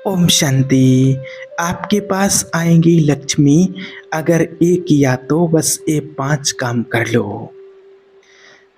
ओम शांति। आपके पास आएंगी लक्ष्मी अगर एक या तो बस ये 5 काम कर लो।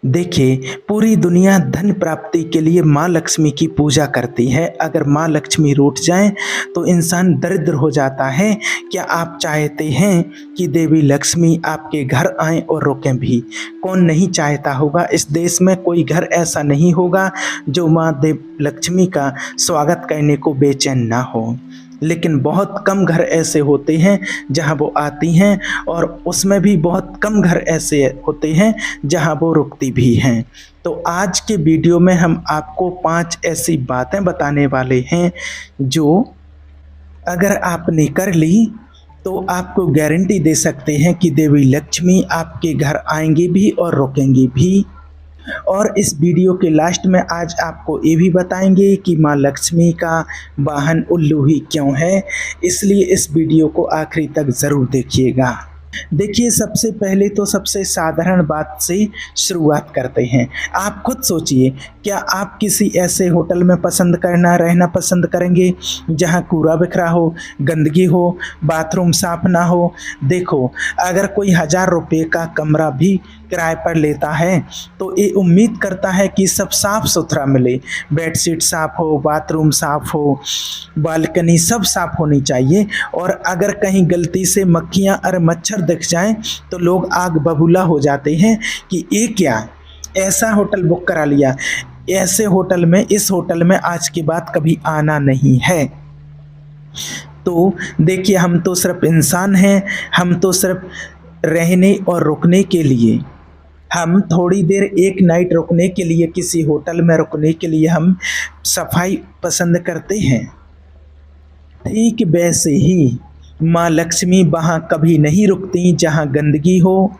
देखिए, पूरी दुनिया धन प्राप्ति के लिए माँ लक्ष्मी की पूजा करती है। अगर माँ लक्ष्मी रूठ जाए तो इंसान दरिद्र हो जाता है। क्या आप चाहते हैं कि देवी लक्ष्मी आपके घर आएं और रुकें भी? कौन नहीं चाहता होगा। इस देश में कोई घर ऐसा नहीं होगा जो माँ देव लक्ष्मी का स्वागत करने को बेचैन ना हो। लेकिन बहुत कम घर ऐसे होते हैं जहां वो आती हैं, और उसमें भी बहुत कम घर ऐसे होते हैं जहां वो रुकती भी हैं। तो आज के वीडियो में हम आपको 5 ऐसी बातें बताने वाले हैं जो अगर आपने कर ली तो आपको गारंटी दे सकते हैं कि देवी लक्ष्मी आपके घर आएंगी भी और रुकेंगी भी। और इस वीडियो के लास्ट में आज आपको ये भी बताएंगे कि माँ लक्ष्मी का वाहन उल्लू ही क्यों है, इसलिए इस वीडियो को आखिरी तक ज़रूर देखिएगा। देखिए, सबसे पहले तो सबसे साधारण बात से शुरुआत करते हैं। आप खुद सोचिए, क्या आप किसी ऐसे होटल में रहना पसंद करेंगे जहां कूड़ा बिखरा हो, गंदगी हो, बाथरूम साफ ना हो? देखो, अगर कोई 1000 रुपये का कमरा भी किराए पर लेता है तो ये उम्मीद करता है कि सब साफ सुथरा मिले, बेडशीट साफ हो, बाथरूम साफ हो, बालकनी सब साफ होनी चाहिए। और अगर कहीं गलती से मक्खियां और मच्छर दिख जाएं तो लोग आग बबूला हो जाते हैं कि ये क्या, ऐसा होटल बुक करा लिया, ऐसे होटल में, इस होटल में आज के बाद कभी आना नहीं है। तो देखिए, हम तो सिर्फ इंसान हैं, हम तो सिर्फ रहने और रुकने के लिए, हम थोड़ी देर एक नाइट रुकने के लिए, किसी होटल में रुकने के लिए हम सफाई पसंद करते हैं। ठीक वैसे ही माँ लक्ष्मी वहाँ कभी नहीं रुकती जहाँ गंदगी हो।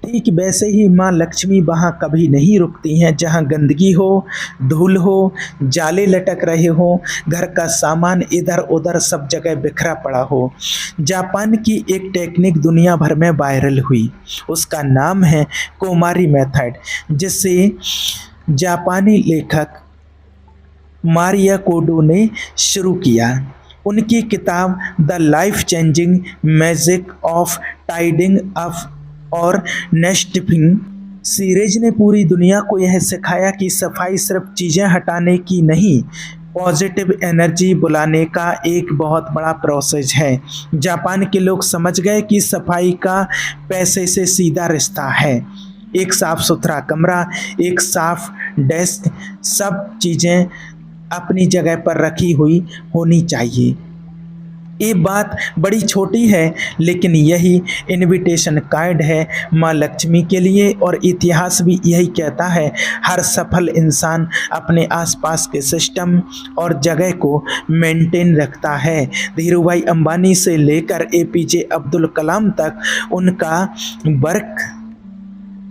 ठीक वैसे ही माँ लक्ष्मी वहाँ कभी नहीं रुकती हैं जहाँ गंदगी हो, धूल हो, जाले लटक रहे हो, घर का सामान इधर उधर सब जगह बिखरा पड़ा हो। जापान की एक टेक्निक दुनिया भर में वायरल हुई, उसका नाम है कोमारी मेथड, जिसे जापानी लेखक मारिया कोडो ने शुरू किया। उनकी किताब the life changing magic of tidying up और नेस्टिफिंग सीरीज ने पूरी दुनिया को यह सिखाया कि सफाई सिर्फ चीज़ें हटाने की नहीं, पॉजिटिव एनर्जी बुलाने का एक बहुत बड़ा प्रोसेस है। जापान के लोग समझ गए कि सफाई का पैसे से सीधा रिश्ता है। एक साफ सुथरा कमरा, एक साफ डेस्क, सब चीज़ें अपनी जगह पर रखी हुई होनी चाहिए। ये बात बड़ी छोटी है, लेकिन यही इनविटेशन कार्ड है माँ लक्ष्मी के लिए। और इतिहास भी यही कहता है, हर सफल इंसान अपने आसपास के सिस्टम और जगह को मेंटेन रखता है। धीरूभाई अंबानी से लेकर एपीजे अब्दुल कलाम तक उनका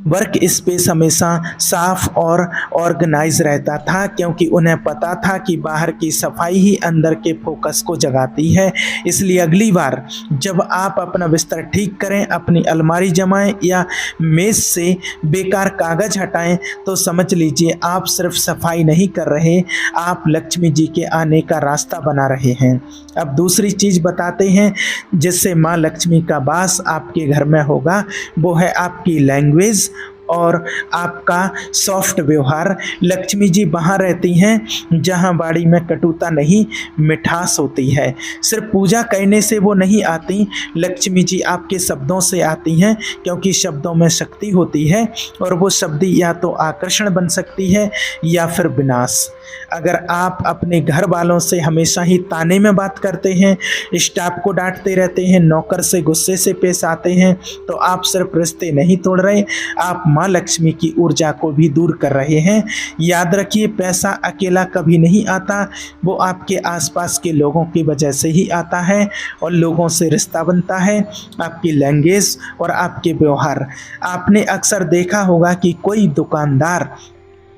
वर्क स्पेस हमेशा साफ और ऑर्गेनाइज रहता था, क्योंकि उन्हें पता था कि बाहर की सफाई ही अंदर के फोकस को जगाती है। इसलिए अगली बार जब आप अपना बिस्तर ठीक करें, अपनी अलमारी जमाएं या मेज से बेकार कागज हटाएं, तो समझ लीजिए आप सिर्फ सफाई नहीं कर रहे, आप लक्ष्मी जी के आने का रास्ता बना रहे हैं। अब दूसरी चीज़ बताते हैं जिससे माँ लक्ष्मी का वास आपके घर में होगा, वो है आपकी लैंग्वेज और आपका सॉफ्ट व्यवहार। लक्ष्मी जी वहाँ रहती हैं जहाँ वाणी में कटुता नहीं, मिठास होती है। सिर्फ पूजा करने से वो नहीं आती, लक्ष्मी जी आपके शब्दों से आती हैं, क्योंकि शब्दों में शक्ति होती है और वो शब्द या तो आकर्षण बन सकती है या फिर विनाश। अगर आप अपने घर वालों से हमेशा ही ताने में बात करते हैं, स्टाफ को डांटते रहते हैं, नौकर से गुस्से से पेश आते हैं, तो आप सिर्फ रिश्ते नहीं तोड़ रहे, आप माँ लक्ष्मी की ऊर्जा को भी दूर कर रहे हैं। याद रखिए, पैसा अकेला कभी नहीं आता, वो आपके आसपास के लोगों की वजह से ही आता है, और लोगों से रिश्ता बनता है आपकी लैंग्वेज और आपके व्यवहार। आपने अक्सर देखा होगा कि कोई दुकानदार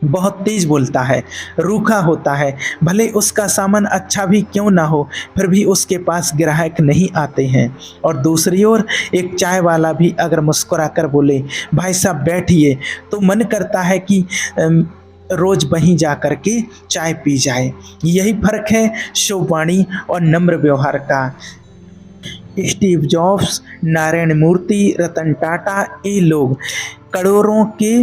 बहुत तेज बोलता है, रूखा होता है, भले उसका सामान अच्छा भी क्यों ना हो, फिर भी उसके पास ग्राहक नहीं आते हैं। और दूसरी ओर एक चाय वाला भी अगर मुस्कुराकर बोले, भाई साहब बैठिए, तो मन करता है कि रोज़ वहीं जा कर के चाय पी जाए। यही फ़र्क है शुभ वाणी और नम्र व्यवहार का। स्टीव जॉब्स, नारायण मूर्ति, रतन टाटा, ये लोग करोड़ों के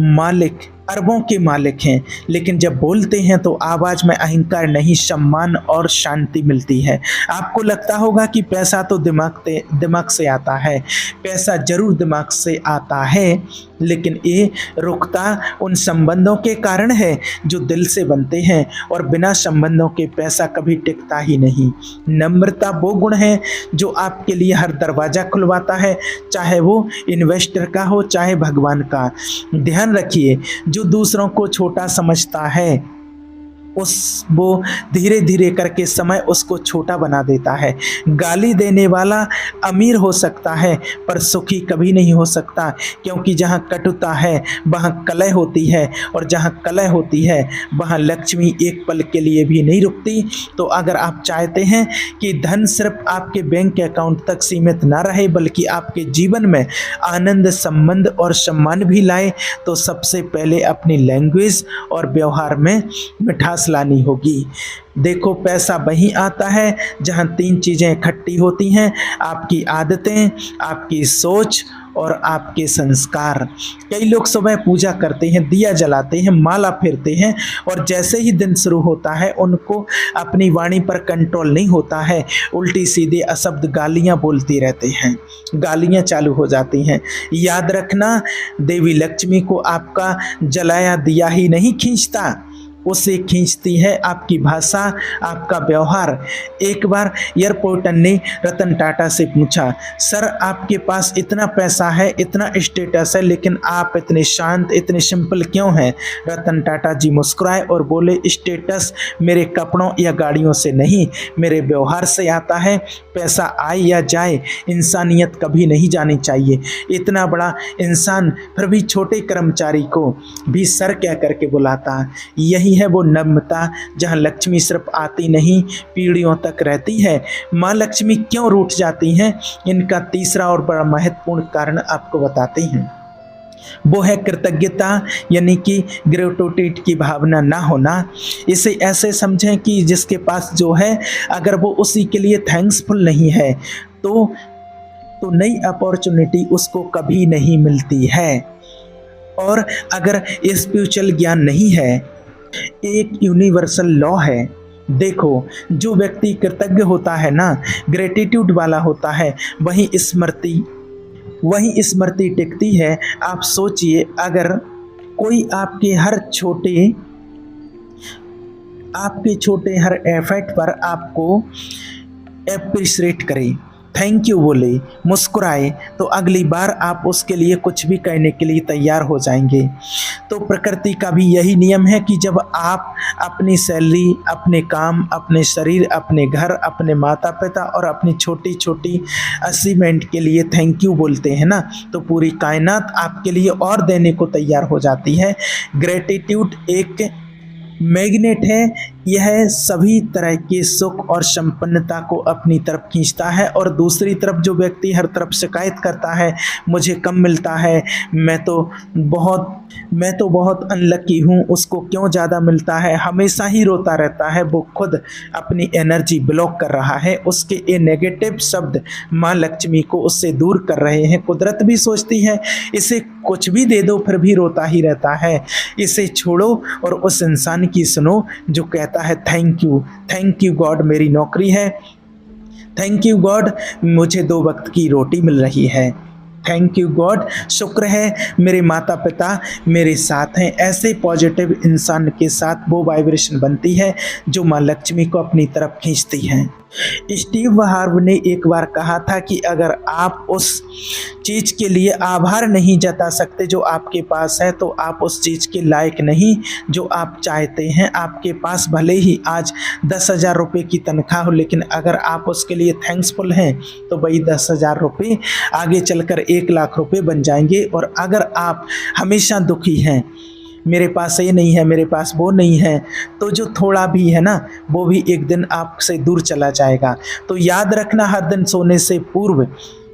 मालिक, अरबों के मालिक हैं, लेकिन जब बोलते हैं तो आवाज़ में अहंकार नहीं, सम्मान और शांति मिलती है। आपको लगता होगा कि पैसा तो दिमाग से आता है, पैसा ज़रूर दिमाग से आता है, लेकिन ये रुकता उन संबंधों के कारण है जो दिल से बनते हैं, और बिना संबंधों के पैसा कभी टिकता ही नहीं। नम्रता वो गुण है जो आपके लिए हर दरवाज़ा खुलवाता है, चाहे वो इन्वेस्टर का हो चाहे भगवान का। ध्यान रखिए, जो दूसरों को छोटा समझता है वो धीरे धीरे करके समय उसको छोटा बना देता है। गाली देने वाला अमीर हो सकता है पर सुखी कभी नहीं हो सकता, क्योंकि जहाँ कटुता है वहाँ कलह होती है, और जहाँ कलह होती है वहाँ लक्ष्मी एक पल के लिए भी नहीं रुकती। तो अगर आप चाहते हैं कि धन सिर्फ आपके बैंक अकाउंट तक सीमित ना रहे बल्कि आपके जीवन में आनंद, संबंध और सम्मान भी लाए, तो सबसे पहले अपनी लैंग्वेज और व्यवहार में मिठास लानी होगी। देखो, पैसा वहीं आता है जहां 3 चीज़ें इकट्ठी होती हैं: आपकी आदतें, आपकी सोच और आपके संस्कार। कई लोग सुबह पूजा करते हैं, दिया जलाते हैं, माला फेरते हैं, और जैसे ही दिन शुरू होता है उनको अपनी वाणी पर कंट्रोल नहीं होता है, उल्टी सीधे अशब्द गालियां बोलते रहते हैं, गालियां चालू हो जाती हैं। याद रखना, देवी लक्ष्मी को आपका जलाया दिया ही नहीं खींचता, उसे खींचती है आपकी भाषा, आपका व्यवहार। एक बार एयरपोर्ट ने रतन टाटा से पूछा, सर आपके पास इतना पैसा है, इतना स्टेटस है, लेकिन आप इतने शांत, इतने सिंपल क्यों हैं? रतन टाटा जी मुस्कुराए और बोले, स्टेटस मेरे कपड़ों या गाड़ियों से नहीं, मेरे व्यवहार से आता है। पैसा आए या जाए, इंसानियत कभी नहीं जानी चाहिए। इतना बड़ा इंसान फिर भी छोटे कर्मचारी को भी सर कह करके बुलाता। यही है वो नम्रता जहाँ लक्ष्मी सिर्फ आती नहीं, पीढ़ियों तक रहती है। माँ लक्ष्मी क्यों रूठ जाती हैं, इनका तीसरा और बड़ा महत्वपूर्ण कारण आपको बताते हैं। वो है कृतज्ञता, यानी कि ग्रेटिट्यूड की भावना ना होना। इसे ऐसे समझें कि जिसके पास जो है, अगर वो उसी के लिए थैंक्सफुल नहीं है तो नई अपॉर्चुनिटी उसको कभी नहीं मिलती है। और अगर स्पिरिचुअल ज्ञान नहीं है, एक यूनिवर्सल लॉ है। देखो, जो व्यक्ति कृतज्ञ होता है ना, ग्रेटिट्यूड वाला होता है, वही स्मृति टिकती है। आप सोचिए, अगर कोई आपके छोटे हर एफर्ट पर आपको एप्रिशिएट करे, थैंक यू बोले, मुस्कुराए, तो अगली बार आप उसके लिए कुछ भी करने के लिए तैयार हो जाएंगे। तो प्रकृति का भी यही नियम है कि जब आप अपनी सैलरी, अपने काम, अपने शरीर, अपने घर, अपने माता पिता और अपनी छोटी छोटी अचीवमेंट के लिए थैंक यू बोलते हैं ना, तो पूरी कायनात आपके लिए और देने को तैयार हो जाती है। ग्रेटिट्यूड एक मैग्नेट है, यह सभी तरह के सुख और संपन्नता को अपनी तरफ खींचता है। और दूसरी तरफ जो व्यक्ति हर तरफ शिकायत करता है, मुझे कम मिलता है, मैं तो बहुत अनलकी हूँ, उसको क्यों ज़्यादा मिलता है, हमेशा ही रोता रहता है, वो खुद अपनी एनर्जी ब्लॉक कर रहा है। उसके ये नेगेटिव शब्द माँ लक्ष्मी को उससे दूर कर रहे हैं। कुदरत भी सोचती है, इसे कुछ भी दे दो फिर भी रोता ही रहता है, इसे छोड़ो और उस इंसान की सुनो जो कहता है थैंक यू गॉड, मेरी नौकरी है, थैंक यू गॉड, मुझे 2 वक्त की रोटी मिल रही है, थैंक यू गॉड, शुक्र है मेरे माता पिता मेरे साथ हैं। ऐसे पॉजिटिव इंसान के साथ वो वाइब्रेशन बनती है जो माँ लक्ष्मी को अपनी तरफ खींचती है। स्टीव हार्व ने एक बार कहा था कि अगर आप उस चीज़ के लिए आभार नहीं जता सकते जो आपके पास है, तो आप उस चीज़ के लायक नहीं जो आप चाहते हैं। आपके पास भले ही आज 10,000 रुपये की तनख्वाह हो, लेकिन अगर आप उसके लिए थैंक्सफुल हैं तो वही 10,000 रुपये आगे चलकर 1,00,000 रुपये बन जाएंगे। और अगर आप हमेशा दुखी हैं, मेरे पास ये नहीं है, मेरे पास वो नहीं है, तो जो थोड़ा भी है ना, वो भी एक दिन आपसे दूर चला जाएगा। तो याद रखना, हर दिन सोने से पूर्व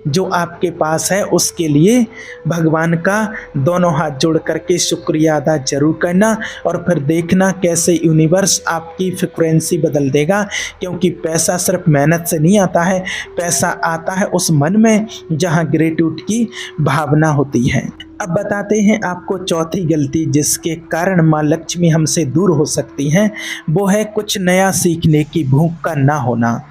जो आपके पास है उसके लिए भगवान का दोनों हाथ जोड़ करके शुक्रिया अदा जरूर करना और फिर देखना कैसे यूनिवर्स आपकी फ्रिक्वेंसी बदल देगा। क्योंकि पैसा सिर्फ मेहनत से नहीं आता है, पैसा आता है उस मन में जहाँ ग्रेटिट्यूड की भावना होती है। अब बताते हैं आपको चौथी गलती जिसके कारण माँ लक्ष्मी हमसे दूर हो सकती हैं, वो है कुछ नया सीखने की भूख का ना होना।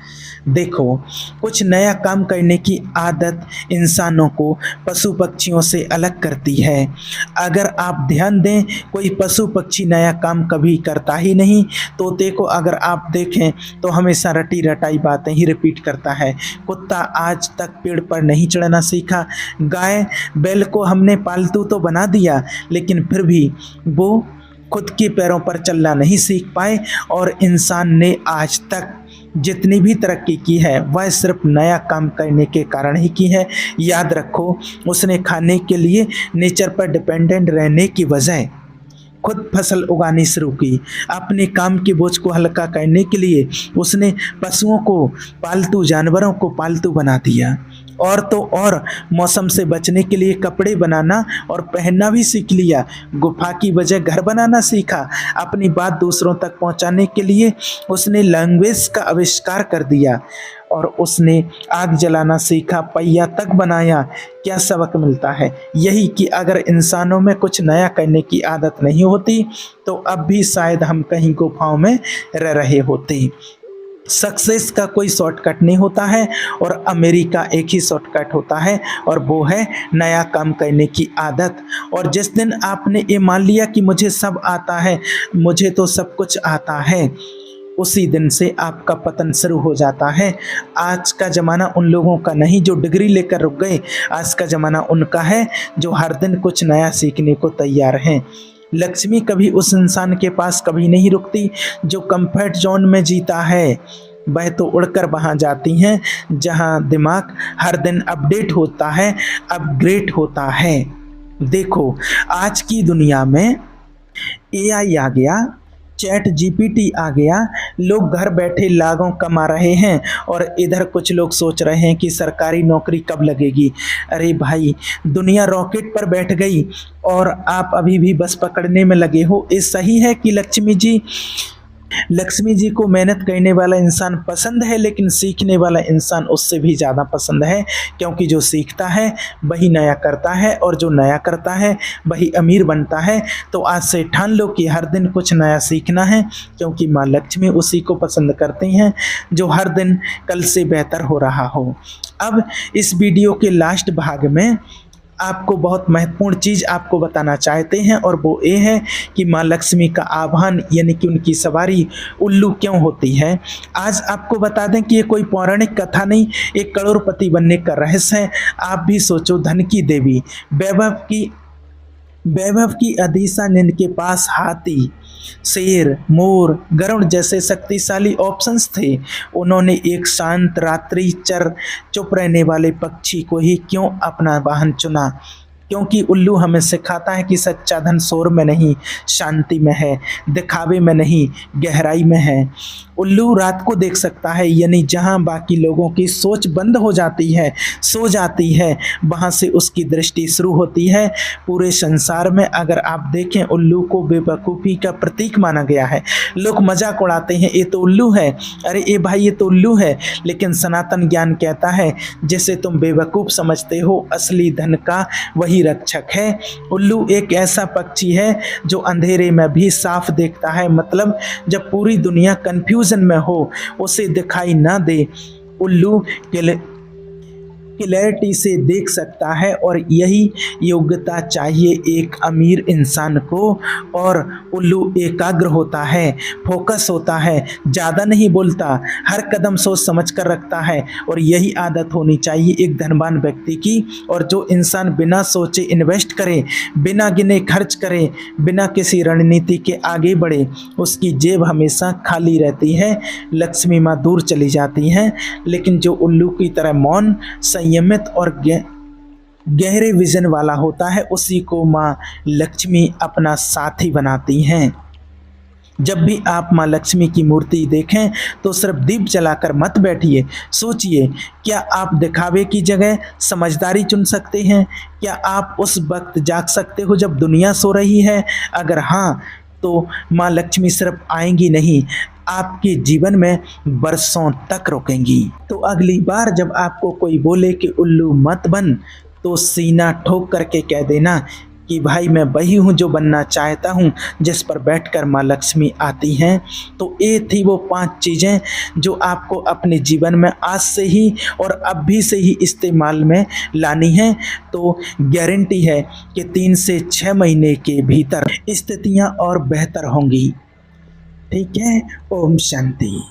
देखो, कुछ नया काम करने की आदत इंसानों को पशु पक्षियों से अलग करती है। अगर आप ध्यान दें, कोई पशु पक्षी नया काम कभी करता ही नहीं। तोते को अगर आप देखें तो हमेशा रटी रटाई बातें ही रिपीट करता है। कुत्ता आज तक पेड़ पर नहीं चढ़ना सीखा। गाय बैल को हमने पालतू तो बना दिया, लेकिन फिर भी वो खुद के पैरों पर चलना नहीं सीख पाए। और इंसान ने आज तक जितनी भी तरक्की की है वह सिर्फ नया काम करने के कारण ही की है। याद रखो, उसने खाने के लिए नेचर पर डिपेंडेंट रहने की बजाय खुद फसल उगानी शुरू की। अपने काम के बोझ को हल्का करने के लिए उसने पशुओं को, पालतू जानवरों को पालतू बना दिया। और तो और मौसम से बचने के लिए कपड़े बनाना और पहनना भी सीख लिया। गुफा की वजह घर बनाना सीखा। अपनी बात दूसरों तक पहुंचाने के लिए उसने लैंग्वेज का आविष्कार कर दिया और उसने आग जलाना सीखा, पहिया तक बनाया। क्या सबक मिलता है? यही कि अगर इंसानों में कुछ नया करने की आदत नहीं होती तो अब भी शायद हम कहीं गुफाओं में रह रहे होते। सक्सेस का कोई शॉर्टकट नहीं होता है और अमेरिका एक ही शॉर्टकट होता है और वो है नया काम करने की आदत। और जिस दिन आपने ये मान लिया कि मुझे सब आता है, मुझे तो सब कुछ आता है, उसी दिन से आपका पतन शुरू हो जाता है। आज का ज़माना उन लोगों का नहीं जो डिग्री लेकर रुक गए। आज का ज़माना उनका है जो हर दिन कुछ नया सीखने को तैयार हैं। लक्ष्मी कभी उस इंसान के पास कभी नहीं रुकती जो कंफर्ट जोन में जीता है। वह तो उड़कर वहाँ जाती हैं जहाँ दिमाग हर दिन अपडेट होता है, अपग्रेड होता है। देखो, आज की दुनिया में एआई आ गया, चैट जीपीटी आ गया, लोग घर बैठे लाखों कमा रहे हैं और इधर कुछ लोग सोच रहे हैं कि सरकारी नौकरी कब लगेगी। अरे भाई, दुनिया रॉकेट पर बैठ गई और आप अभी भी बस पकड़ने में लगे हो। ये सही है कि लक्ष्मी जी को मेहनत करने वाला इंसान पसंद है, लेकिन सीखने वाला इंसान उससे भी ज़्यादा पसंद है। क्योंकि जो सीखता है वही नया करता है और जो नया करता है वही अमीर बनता है। तो आज से ठान लो कि हर दिन कुछ नया सीखना है, क्योंकि माँ लक्ष्मी उसी को पसंद करती हैं जो हर दिन कल से बेहतर हो रहा हो। अब इस वीडियो के लास्ट भाग में आपको बहुत महत्वपूर्ण चीज़ आपको बताना चाहते हैं और वो ये है कि माँ लक्ष्मी का आह्वान यानी कि उनकी सवारी उल्लू क्यों होती है। आज आपको बता दें कि ये कोई पौराणिक कथा नहीं, एक करोड़पति बनने का रहस्य है। आप भी सोचो, धन की देवी, वैभव की अधिसा इनके पास हाथी, शेर, मोर, गरुड़ जैसे शक्तिशाली ऑप्शंस थे। उन्होंने एक शांत रात्रि चुप रहने वाले पक्षी को ही क्यों अपना वाहन चुना? क्योंकि उल्लू हमें सिखाता है कि सच्चा धन शोर में नहीं, शांति में है, दिखावे में नहीं, गहराई में है। उल्लू रात को देख सकता है, यानी जहां बाकी लोगों की सोच बंद हो जाती है, सो जाती है, वहां से उसकी दृष्टि शुरू होती है। पूरे संसार में अगर आप देखें, उल्लू को बेवकूफ़ी का प्रतीक माना गया है। लोग मजाक उड़ाते हैं, ये तो उल्लू है, अरे ये भाई ये तो उल्लू है। लेकिन सनातन ज्ञान कहता है जिसे तुम बेवकूफ़ समझते हो, असली धन का वही रक्षक है। उल्लू एक ऐसा पक्षी है जो अंधेरे में भी साफ देखता है। मतलब जब पूरी दुनिया कंफ्यूजन में हो, उसे दिखाई ना दे, उल्लू क्लैरिटी से देख सकता है। और यही योग्यता चाहिए एक अमीर इंसान को। और उल्लू एकाग्र होता है, फोकस होता है, ज़्यादा नहीं बोलता, हर कदम सोच समझ कर रखता है। और यही आदत होनी चाहिए एक धनवान व्यक्ति की। और जो इंसान बिना सोचे इन्वेस्ट करे, बिना गिने खर्च करे, बिना किसी रणनीति के आगे बढ़े, उसकी जेब हमेशा खाली रहती है, लक्ष्मी माँ दूर चली जाती हैं। लेकिन जो उल्लू की तरह मौन, संयमित और गहरे विजन वाला होता है, उसी को माँ लक्ष्मी अपना साथी बनाती हैं। जब भी आप माँ लक्ष्मी की मूर्ति देखें तो सिर्फ दीप जलाकर मत बैठिए, सोचिए क्या आप दिखावे की जगह समझदारी चुन सकते हैं? क्या आप उस वक्त जाग सकते हो जब दुनिया सो रही है? अगर हाँ, तो माँ लक्ष्मी सिर्फ आएंगी नहीं, आपके जीवन में बरसों तक रुकेंगी। तो अगली बार जब आपको कोई बोले कि उल्लू मत बन, तो सीना ठोक करके कह देना कि भाई मैं वही हूँ जो बनना चाहता हूँ, जिस पर बैठकर माँ लक्ष्मी आती हैं। तो ये थी वो 5 चीज़ें जो आपको अपने जीवन में आज से ही और अभी से ही इस्तेमाल में लानी हैं। तो गारंटी है कि 3 से 6 महीने के भीतर स्थितियाँ और बेहतर होंगी। ठीक है? ओम शांति।